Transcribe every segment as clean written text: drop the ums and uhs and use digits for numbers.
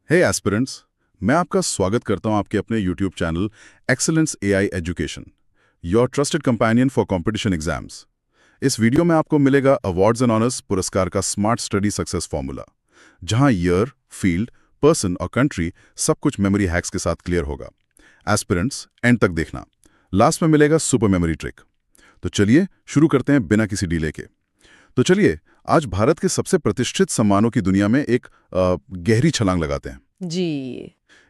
हे aspirants, मैं आपका स्वागत करता हूं आपके अपने YouTube channel excellence AI education, your trusted companion for competition exams. इस वीडियो में आपको मिलेगा अवार्ड्स एंड ऑनर्स पुरस्कार का स्मार्ट स्टडी सक्सेस फॉर्मूला, जहां ईयर, फील्ड, पर्सन और कंट्री सब कुछ मेमोरी हैक्स के साथ क्लियर होगा। एस्पिरेंट्स, एंड तक देखना, लास्ट में मिलेगा सुपर मेमोरी ट्रिक। तो चलिए शुरू करते हैं बिना किसी डिले के। तो चलिए आज भारत के सबसे प्रतिष्ठित सम्मानों की दुनिया में एक गहरी छलांग लगाते हैं। जी।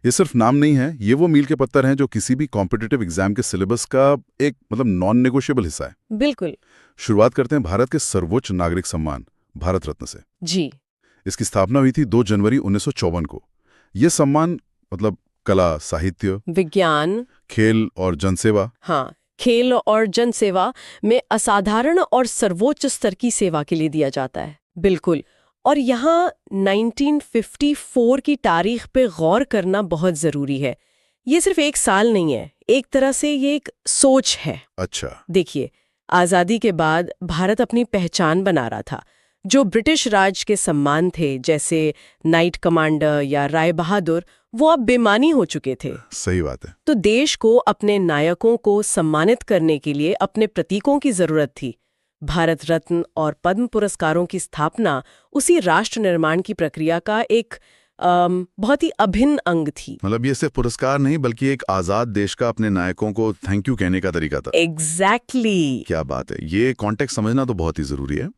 ये सिर्फ नाम नहीं है, ये वो मील के पत्थर हैं जो किसी भी कॉम्पिटिटिव एग्जाम के सिलेबस का एक नॉन नेगोशिएबल हिस्सा है। बिल्कुल। शुरुआत करते हैं भारत के सर्वोच्च नागरिक सम्मान भारत रत्न से। जी। इसकी स्थापना हुई थी 2 जनवरी 1954 को। ये सम्मान कला, साहित्य, विज्ञान, खेल और जनसेवा, हाँ, खेल और जनसेवा में असाधारण और सर्वोच्च स्तर की सेवा के लिए दिया जाता है। बिल्कुल। और यहाँ 1954 की तारीख पे गौर करना बहुत जरूरी है। ये सिर्फ एक साल नहीं है, एक तरह से ये एक सोच है। अच्छा। देखिए, आज़ादी के बाद भारत अपनी पहचान बना रहा था। जो ब्रिटिश राज के सम्मान थे, जैसे नाइट कमांडर या राय बहादुर, वो अब बेमानी हो चुके थे। सही बात है। तो देश को अपने नायकों को सम्मानित करने के लिए अपने प्रतीकों की जरूरत थी। भारत रत्न और पद्म पुरस्कारों की स्थापना उसी राष्ट्र निर्माण की प्रक्रिया का एक बहुत ही अभिन्न अंग थी। ये सिर्फ पुरस्कार नहीं बल्कि एक आजाद देश का अपने नायकों को थैंक यू कहने का तरीका था। एग्जैक्टली। क्या बात है, ये कॉन्टेक्स्ट समझना तो बहुत ही जरूरी है।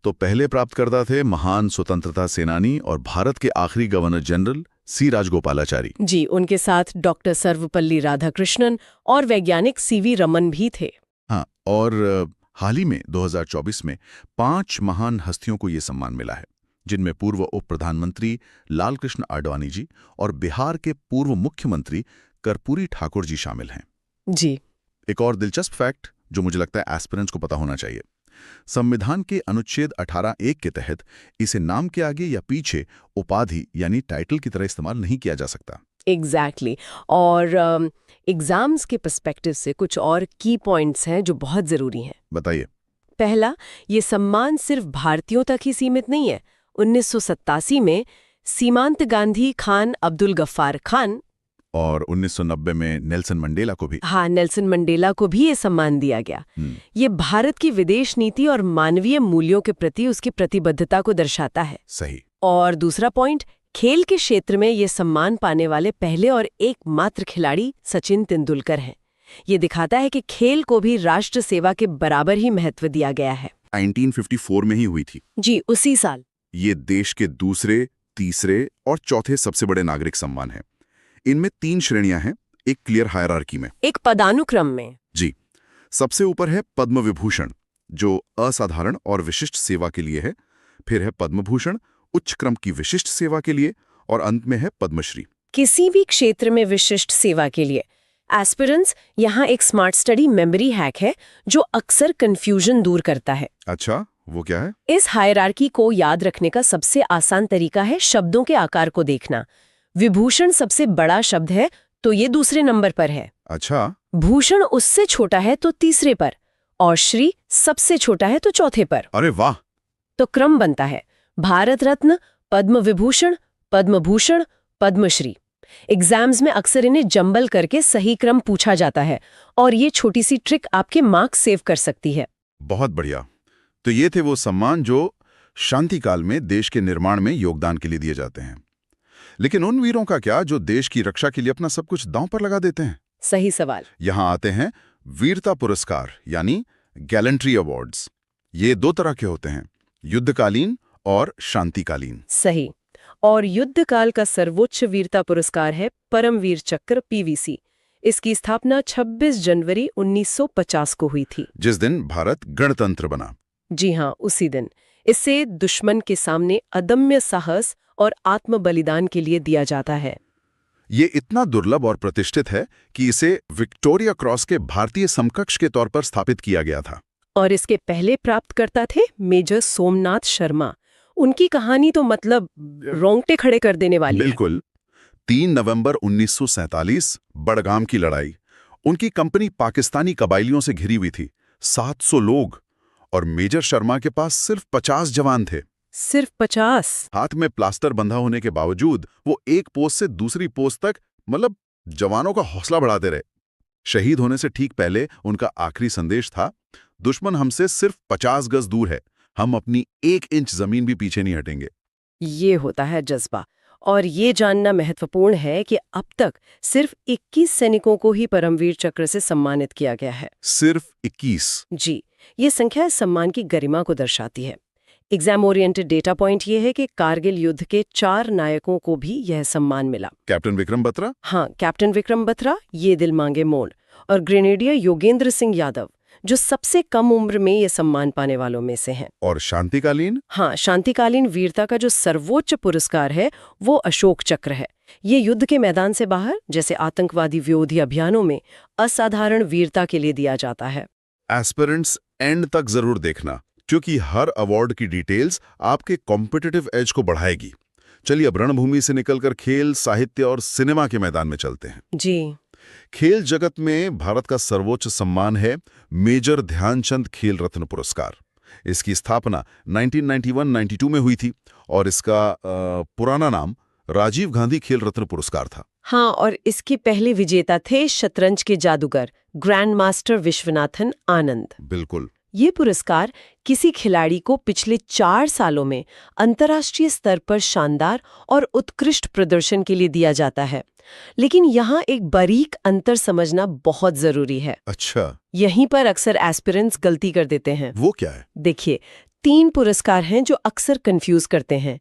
तो पहले प्राप्तकर्ता थे महान स्वतंत्रता सेनानी और भारत के आखिरी गवर्नर जनरल सी राजगोपालाचारी जी। उनके साथ डॉक्टर सर्वपल्ली राधाकृष्णन और वैज्ञानिक सीवी रमन भी थे। हाँ, और हाल ही में 2024 में 5 महान हस्तियों को ये सम्मान मिला है, जिनमें पूर्व उप प्रधानमंत्री लालकृष्ण आडवाणी जी और बिहार के पूर्व मुख्यमंत्री कर्पूरी ठाकुर जी शामिल हैं। जी। एक और दिलचस्प फैक्ट जो मुझे लगता है एस्पिरेंट्स को पता होना चाहिए, संविधान के अनुच्छेद 18(1) के तहत इसे नाम के आगे या पीछे उपाधि यानी टाइटल की तरह इस्तेमाल नहीं किया जा सकता। एग्जैक्टली। और एग्जाम्स के पर्सपेक्टिव से कुछ और की पॉइंट्स हैं जो बहुत जरूरी हैं। बताइए। पहला, ये सम्मान सिर्फ भारतीयों तक ही सीमित नहीं है। 1987 में सीमांत गांधी खान अब्दुल गफ्फार खान और 1990 में नेल्सन मंडेला को भी। हाँ, नेल्सन मंडेला को भी ये सम्मान दिया गया। ये भारत की विदेश नीति और मानवीय मूल्यों के प्रति उसकी प्रतिबद्धता को दर्शाता है। सही। और दूसरा पॉइंट, खेल के क्षेत्र में ये सम्मान पाने वाले पहले और एकमात्र खिलाड़ी सचिन तेंदुलकर हैं। ये दिखाता है कि खेल को भी राष्ट्र सेवा के बराबर ही महत्व दिया गया है। 1954 में ही हुई थी। जी, उसी साल। ये देश के दूसरे, तीसरे और चौथे सबसे बड़े नागरिक सम्मान हैं। इनमें 3 श्रेणियां हैं, एक क्लियर हायरार्की में, एक पदानुक्रम में। जी। सबसे ऊपर है पद्म विभूषण, जो असाधारण और विशिष्ट सेवा के लिए है। फिर है पद्म भूषण, उच्च क्रम की विशिष्ट सेवा के लिए। और अंत में है पद्मश्री, किसी भी क्षेत्र में विशिष्ट सेवा के लिए। एस्पिरेंट्स, यहाँ एक स्मार्ट स्टडी मेमोरी हैक है जो अक्सर कंफ्यूजन दूर करता है। अच्छा, वो क्या है? इस हायरार्की को याद रखने का सबसे आसान तरीका है शब्दों के आकार को देखना। विभूषण सबसे बड़ा शब्द है तो ये दूसरे नंबर पर है। अच्छा। भूषण उससे छोटा है तो तीसरे पर, और श्री सबसे छोटा है तो चौथे पर। अरे वाह! तो क्रम बनता है भारत रत्न, पद्म विभूषण, पद्म भूषण, पद्मश्री। एग्जाम्स में अक्सर इन्हें जंबल करके सही क्रम पूछा जाता है, और ये छोटी सी ट्रिक आपके मार्क्स सेव कर सकती है। बहुत बढ़िया। तो ये थे वो सम्मान जो शांति काल में देश के निर्माण में योगदान के लिए दिए जाते हैं। लेकिन उन वीरों का क्या जो देश की रक्षा के लिए अपना सब कुछ दांव पर लगा देते हैं? सही सवाल। यहां आते हैं वीरता पुरस्कार यानी गैलेंट्री अवार्ड्स। ये 2 तरह के होते हैं, युद्धकालीन और शांतिकालीन। सही। और युद्धकाल का सर्वोच्च वीरता पुरस्कार है परमवीर चक्र पीवीसी। इसकी स्थापना 26 जनवरी 1950 को हुई थी, जिस दिन भारत गणतंत्र बना। जी हाँ, उसी दिन। इसे दुश्मन के सामने अदम्य साहस और आत्म बलिदान के लिए दिया जाता है। ये इतना दुर्लभ और प्रतिष्ठित है कि इसे विक्टोरिया क्रॉस के भारतीय समकक्ष के तौर पर स्थापित किया गया था। और इसके पहले प्राप्तकर्ता थे मेजर सोमनाथ शर्मा। उनकी कहानी तो रोंगटे खड़े कर देने वाली है। बिल्कुल। 3 नवंबर 1947 बड़गाम की लड़ाई। उनकी कंपनी पाकिस्तानी कबायलियों से घिरी हुई थी, 700 लोग, और मेजर शर्मा के पास सिर्फ 50 जवान थे। सिर्फ 50? हाथ में प्लास्टर बंधा होने के बावजूद वो एक पोस्ट से दूसरी पोस्ट तक मतलब जवानों का हौसला बढ़ाते रहे। शहीद होने से ठीक पहले उनका आखिरी संदेश था, दुश्मन हमसे सिर्फ 50 गज दूर है, हम अपनी 1 इंच जमीन भी पीछे नहीं हटेंगे। ये होता है जज्बा। और ये जानना महत्वपूर्ण है कि अब तक सिर्फ 21 सैनिकों को ही परमवीर चक्र से सम्मानित किया गया है। सिर्फ 21? जी, ये संख्या इस सम्मान की गरिमा को दर्शाती है। एग्जाम ओरिएंटेड डेटा पॉइंट ये है कि कारगिल युद्ध के 4 नायकों को भी यह सम्मान मिला। कैप्टन विक्रम बत्रा? हाँ, कैप्टन विक्रम बत्रा, ये दिल मांगे मोड़, और ग्रेनेडियर योगेंद्र सिंह यादव, जो सबसे कम उम्र में ये सम्मान पाने वालों में से हैं। और शांतिकालीन? हाँ, शांतिकालीन वीरता का जो सर्वोच्च पुरस्कार है वो अशोक चक्र है। ये युद्ध के मैदान से बाहर, जैसे आतंकवादी विरोधी अभियानों में, असाधारण वीरता के लिए दिया जाता है। एस्पिरेंट्स एंड तक जरूर देखना, क्योंकि हर अवार्ड की डिटेल्स आपके कॉम्पिटिटिव एज को बढ़ाएगी। चलिए अब रणभूमि से निकलकर खेल, साहित्य और सिनेमा के मैदान में चलते हैं। जी। खेल जगत में भारत का सर्वोच्च सम्मान है मेजर ध्यानचंद खेल रत्न पुरस्कार। इसकी स्थापना 1991-92 में हुई थी और इसका पुराना नाम राजीव गांधी खेल रत्न पुरस्कार था। हाँ, और इसके पहले विजेता थे शतरंज के जादूगर ग्रैंड मास्टर विश्वनाथन आनंद। बिल्कुल। ये पुरस्कार किसी खिलाड़ी को पिछले 4 सालों में अंतर्राष्ट्रीय स्तर पर शानदार और उत्कृष्ट प्रदर्शन के लिए दिया जाता है। लेकिन यहाँ एक बारीक अंतर समझना बहुत जरूरी है। अच्छा। यहीं पर अक्सर एस्पिरेंट्स गलती कर देते हैं। वो क्या है? देखिए, 3 पुरस्कार हैं जो अक्सर कंफ्यूज करते हैं।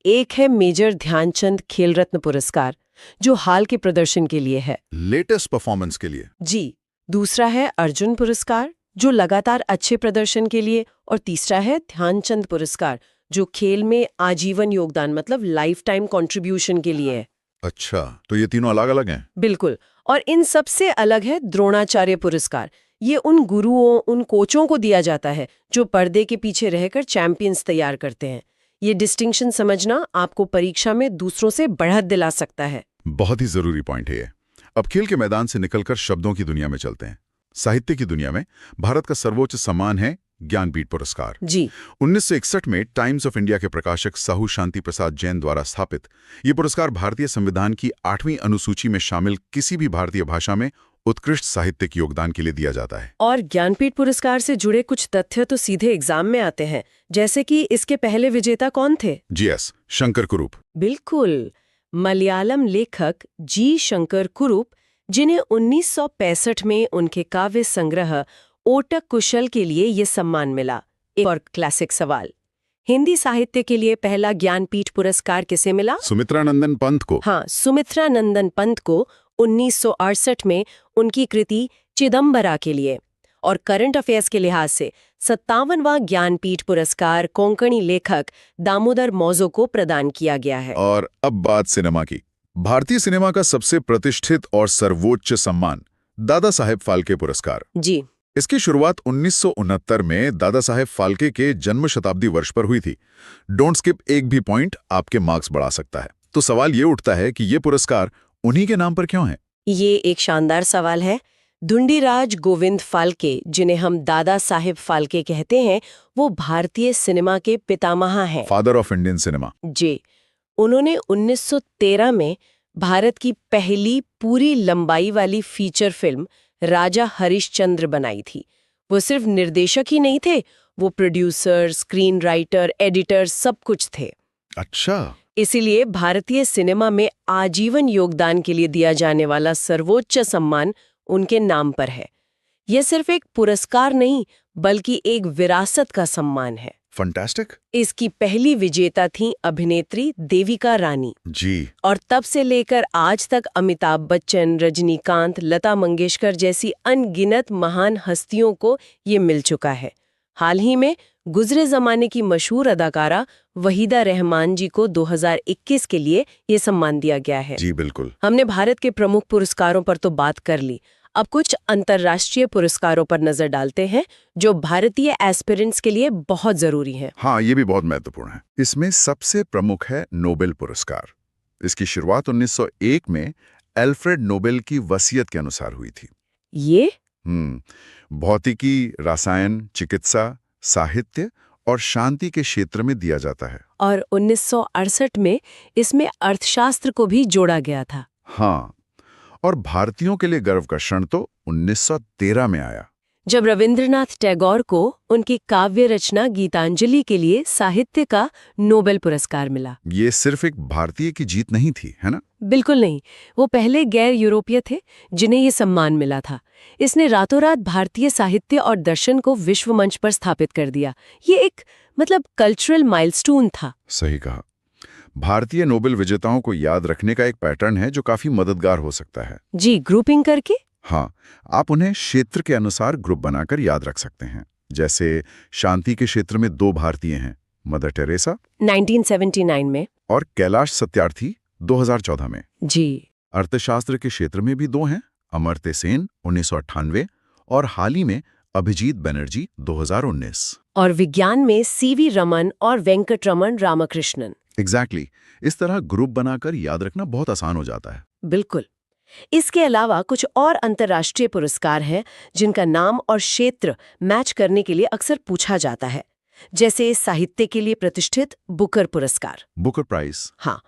एक है मेजर ध्यानचंद खेल रत्न पुरस्कार, जो हाल के प्रदर्शन के लिए है, लेटेस्ट परफॉर्मेंस के लिए। जी। दूसरा है अर्जुन पुरस्कार, जो लगातार अच्छे प्रदर्शन के लिए, और तीसरा है ध्यानचंद पुरस्कार, जो खेल में आजीवन योगदान मतलब लाइफ टाइम कॉन्ट्रीब्यूशन के लिए है। अच्छा, तो ये तीनों अलग अलग हैं? बिल्कुल। और इन सबसे अलग है द्रोणाचार्य पुरस्कार। ये उन गुरुओं, उन कोचों को दिया जाता है जो पर्दे के पीछे रहकर चैंपियंस तैयार करते हैं। ये डिस्टिंक्शन समझना आपको परीक्षा में दूसरों से बढ़त दिला सकता है। बहुत ही जरूरी पॉइंट है ये। अब खेल के मैदान से निकलकर शब्दों की दुनिया में चलते हैं। साहित्य की दुनिया में भारत का सर्वोच्च सम्मान है ज्ञानपीठ पुरस्कार। जी। 1961 में टाइम्स ऑफ इंडिया के प्रकाशक साहू शांति प्रसाद जैन द्वारा स्थापित ये पुरस्कार भारतीय संविधान की 8वीं अनुसूची में शामिल किसी भी भारतीय भाषा में उत्कृष्ट साहित्यिक योगदान के लिए दिया जाता है। और ज्ञानपीठ पुरस्कार से जुड़े कुछ तथ्य तो सीधे एग्जाम में आते हैं, जैसे कि इसके पहले विजेता कौन थे? जीएस शंकर कुरूप। बिल्कुल, मलयालम लेखक जी शंकर कुरूप, जिन्हें 1965 में उनके काव्य संग्रह ओटक कुशल के लिए ये सम्मान मिला। एक और क्लासिक सवाल, हिंदी साहित्य के लिए पहला ज्ञानपीठ पुरस्कार किसे मिला? सुमित्रा नंदन पंत को। हाँ, सुमित्रा नंदन पंत को 1968 में उनकी कृति चिदम्बरा के लिए। और करंट अफेयर्स के लिहाज से 57वां ज्ञानपीठ पुरस्कार कोंकणी लेखक दामोदर मौजो को प्रदान किया गया है। और अब बात सिनेमा की। भारतीय सिनेमा का सबसे प्रतिष्ठित और सर्वोच्च सम्मान दादा साहेब फाल्के पुरस्कार। जी। इसकी शुरुआत 1969 में दादा साहेब फाल्के के जन्म शताब्दी वर्ष पर हुई थी। डोंट स्किप एक भी पॉइंट आपके मार्क्स बढ़ा सकता है। तो सवाल ये उठता है कि ये पुरस्कार उन्हीं के नाम पर क्यों है? ये एक शानदार सवाल है। धुंडीराज गोविंद फाल्के, जिन्हें हम दादा साहेब फाल्के कहते हैं, वो भारतीय सिनेमा के पितामह हैं। Father of Indian cinema. जी। उन्होंने 1913 में भारत की पहली पूरी लंबाई वाली फीचर फिल्म राजा हरिश्चंद्र बनाई थी। वो सिर्फ निर्देशक ही नहीं थे, वो प्रोड्यूसर, स्क्रीन राइटर, एडिटर सब कुछ थे। अच्छा। इसीलिए भारतीय सिनेमा में आजीवन योगदान के लिए दिया जाने वाला सर्वोच्च सम्मान उनके नाम पर है। यह सिर्फ एक पुरस्कार नहीं, बल्कि एक विरासत का सम्मान है। फंटास्टिक। इसकी पहली विजेता थीं अभिनेत्री देविका रानी। जी। और तब से लेकर आज तक अमिताभ बच्चन, रजनीकांत, लता मंगेशकर जैसी अनगिनत महान हस्तियों को ये मिल चुका है। हाल ही में गुजरे जमाने की मशहूर अदाकारा वहीदा रहमान जी को 2021 के लिए ये सम्मान दिया गया है। जी बिल्कुल। हमने भारत के प्रमुख पुरस्कारों पर तो बात कर ली, अब कुछ अंतर्राष्ट्रीय पुरस्कारों पर नजर डालते हैं जो भारतीय एस्पिरेंट्स के लिए बहुत जरूरी हैं। हाँ, ये भी बहुत महत्वपूर्ण है। इसमें सबसे प्रमुख है नोबेल पुरस्कार। इसकी शुरुआत 1901 में एल्फ्रेड नोबेल की वसीयत के अनुसार हुई थी। ये भौतिकी, रसायन, चिकित्सा, साहित्य और शांति के क्षेत्र में दिया जाता है। और 1968 में इसमें अर्थशास्त्र को भी जोड़ा गया था। हाँ, और भारतीयों के लिए गर्व का क्षण तो 1913 में आया, जब रविंद्रनाथ टैगोर को उनकी काव्य रचना गीतांजलि के लिए साहित्य का नोबेल पुरस्कार मिला। ये सिर्फ एक भारतीय की जीत नहीं थी, है ना? बिल्कुल नहीं, वो पहले गैर यूरोपीय थे जिन्हें ये सम्मान मिला था। इसने रातों रात भारतीय साहित्य और दर्शन को विश्व मंच पर स्थापित कर दिया। ये एक कल्चरल माइलस्टोन था। सही कहा। भारतीय नोबेल विजेताओं को याद रखने का एक पैटर्न है जो काफी मददगार हो सकता है। जी, ग्रुपिंग करके। हाँ, आप उन्हें क्षेत्र के अनुसार ग्रुप बनाकर याद रख सकते हैं। जैसे शांति के क्षेत्र में 2 भारतीय हैं, मदर टेरेसा 1979 में और कैलाश सत्यार्थी 2014 में। जी। अर्थशास्त्र के क्षेत्र में भी 2 हैं, अमर्त्य सेन 1998 और हाल ही में अभिजीत बनर्जी 2019। और विज्ञान में सीवी रमन और वेंकटरमण रामकृष्णन। एग्जैक्टली। इस तरह ग्रुप बनाकर याद रखना बहुत आसान हो जाता है। बिल्कुल। इसके अलावा कुछ और अंतर्राष्ट्रीय पुरस्कार हैं जिनका नाम और क्षेत्र मैच करने के लिए अक्सर पूछा जाता है, जैसे साहित्य के लिए प्रतिष्ठित बुकर पुरस्कार। Booker prize. हाँ,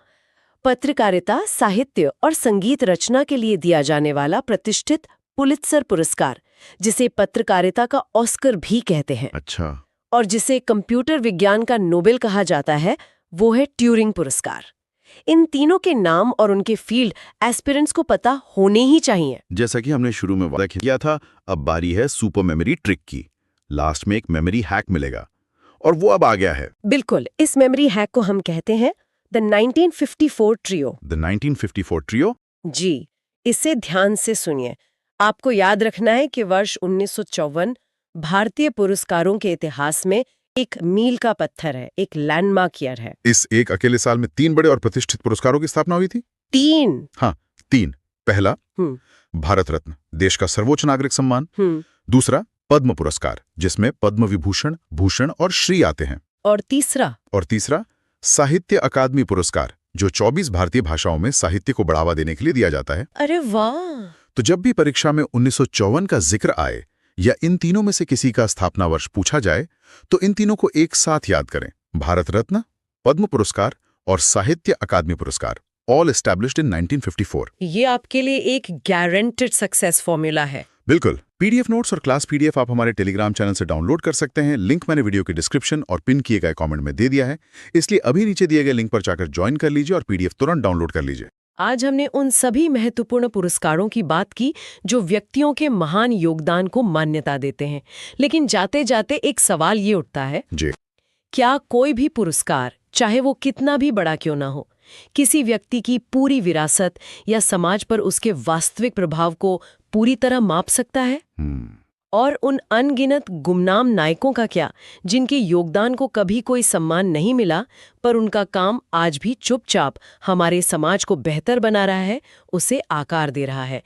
पत्रकारिता, साहित्य और संगीत रचना के लिए दिया जाने वाला प्रतिष्ठित पुलित्जर पुरस्कार, जिसे पत्रकारिता का ऑस्कर भी कहते हैं। अच्छा। और जिसे कंप्यूटर विज्ञान का नोबेल कहा जाता है, वो है ट्यूरिंग पुरस्कार। इन तीनों के नाम और उनके फील्ड एस्पिरेंट्स को पता होने ही चाहिए। जैसा कि हमने शुरू में वादा किया था, अब बारी है सुपर मेमोरी ट्रिक की। लास्ट में एक मेमोरी हैक मिलेगा और वो अब आ गया है। बिल्कुल, इस मेमोरी हैक को हम कहते हैं द 1954 ट्रियो। The 1954 trio? जी, इसे ध्यान से सुनिए। आपको याद रखना है कि वर्ष 1954 भारतीय पुरस्कारों के इतिहास में एक मील का पत्थर है, एक लैंडमार्क ईयर है। इस एक अकेले साल में 3 बड़े और प्रतिष्ठित पुरस्कारों की स्थापना हुई थी। 3? हाँ, 3। पहला भारत रत्न, देश का सर्वोच्च नागरिक सम्मान। दूसरा पद्म पुरस्कार, जिसमें पद्म विभूषण, भूषण और श्री आते हैं। और तीसरा साहित्य अकादमी पुरस्कार, जो 24 भारतीय भाषाओं में साहित्य को बढ़ावा देने के लिए दिया जाता है। अरे वाह! तो जब भी परीक्षा में 1954 का जिक्र आए या इन तीनों में से किसी का स्थापना वर्ष पूछा जाए, तो इन तीनों को एक साथ याद करें। भारत रत्न, पद्म पुरस्कार और साहित्य अकादमी पुरस्कार, ऑल एस्टैब्लिश्ड इन 1954। ये आपके लिए एक गारंटेड सक्सेस फॉर्मूला है। बिल्कुल। पीडीएफ नोट्स और क्लास पीडीएफ आप हमारे टेलीग्राम चैनल से डाउनलोड कर सकते हैं। लिंक मैंने वीडियो के डिस्क्रिप्शन और पिन किए गए कमेंट में दे दिया है, इसलिए अभी नीचे दिए गए लिंक पर जाकर ज्वाइन कर लीजिए और पीडीएफ तुरंत डाउनलोड कर लीजिए। आज हमने उन सभी महत्वपूर्ण पुरस्कारों की बात की जो व्यक्तियों के महान योगदान को मान्यता देते हैं। लेकिन जाते जाते एक सवाल ये उठता है जी, क्या कोई भी पुरस्कार, चाहे वो कितना भी बड़ा क्यों ना हो, किसी व्यक्ति की पूरी विरासत या समाज पर उसके वास्तविक प्रभाव को पूरी तरह माप सकता है? और उन अनगिनत गुमनाम नायकों का क्या, जिनके योगदान को कभी कोई सम्मान नहीं मिला, पर उनका काम आज भी चुपचाप हमारे समाज को बेहतर बना रहा है, उसे आकार दे रहा है?